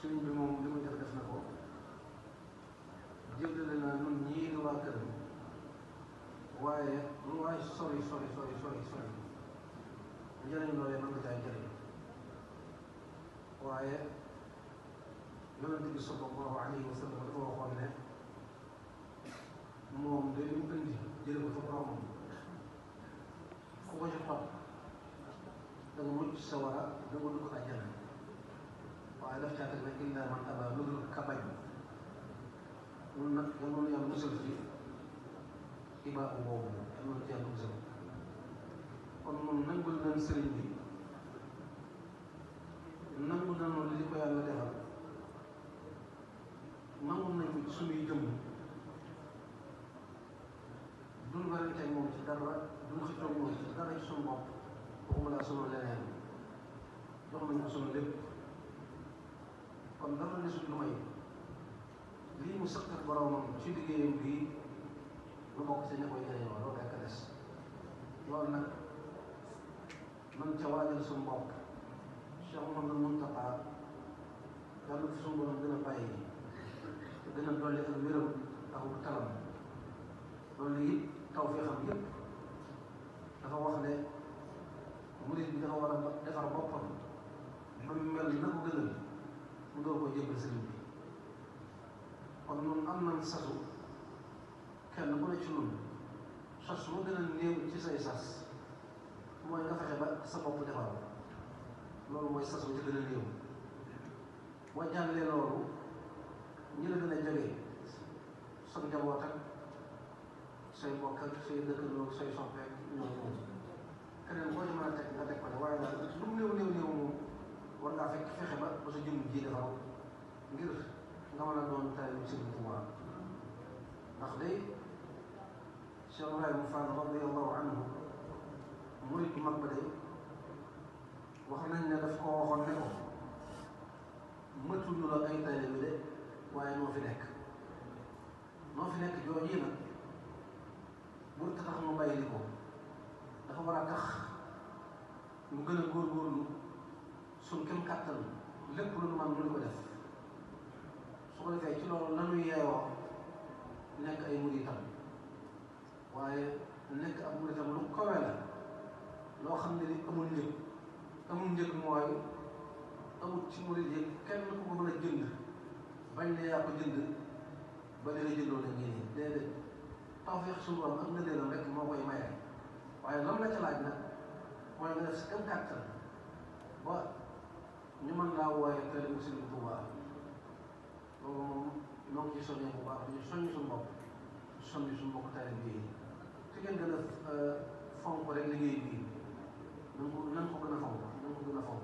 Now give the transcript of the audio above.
sëriñ bi moom li muy def na ko jëndale naa ñun ñii di waa këram waaye lu waay sori njëriñ loolee mën nga caa jëriñ waaye yonente bi sallallahu alayhi wa sallam dafa waxoon ne moom de li mu indi jële ko fa boromam ku ko ci topp da nga mucc sa wara da nga dugg àjjana waaye daf caa teg nag illa man aba lu dul kabañ ñun nag yal na yàlla musal fi ibaa boobu yal na yàlla musal kon moom nangul nañ sëriñ bi nangul nañu li ko yàlla defal nangul nañ ko ci suñuy jëmm duñ werante moom ci dara duñ xëccoo moom ci dara ci suñu bopp waxuma laa sunu leneen jox nañ ko sunu lépp kon dara desul lu may lii mu sëqat boromam ci liggéeyam bii lu bokk ci ña koy jëriñoo loolu rekk des loolu nag man ca waajal suñu bopp Cheikh Mouhamadou Mountakha yàlla fi suñu borom gën a bàyyi te gën a dolli ak wéram ak talam loolu it taw fee xam yépp dafa wax ne murid bi dafa war a defar boppam ba mu mel na ko gënal mu door koo jébbal sëriñ bi kon ñun am nañ sasu kenn ku ne ci ñun sas moo gën a néew ci say sas mooy nga fexe ba sa bopp defar loolu mooy sas bu ci gën a néew boo jàllee loolu ñi la gën a jege sa njaboot ak say mbokk ak say dëkkandoo say soppeek ñooñu keneen boo ci mën a teg nga teg ko ne waaye daal lu mu néew moom war ngaa fexe ba sa jëmm ji defaru ngir nga mën a doon taalibu Sëriñ Tuubaa ndax day Cheikh Ibrahima Fall radiyallahu anhu murid bu mag ba day wax nañ ne daf koo waxoon ne ko mëtuñu la ay taalibe de waaye noo fi nekk jooju nag bu tax mu bàyyi li ko dafa war a tax mu gën a góorgóorlu suñ kem kàttan lépp lu nu man lu ko def su ko defee ci loolu lanuy yeewoo nekk ay muritam waaye nekk ab muritam lu kawe la loo xam ne li amul njëg mooy amul ci murit yi kenn ku ko mën a jënd bañ ne yaa ko jënd ba dina jëndoo na ngeen yi déedéet tawfeex suñu borom ak ngëneelam rek moo koy maye waaye lam la ca laaj nag mooy nga def si kem kàttan ba ñu mën laa wooye taalibu Sëriñ Tuubaa loolu moom ñoo ngi ci soññee bu baax ñu soññ suñu bopp soññ suñu mbokk taalibe yi fi ngeen gën a fonk rek liggéey bii nan ko gën a fonk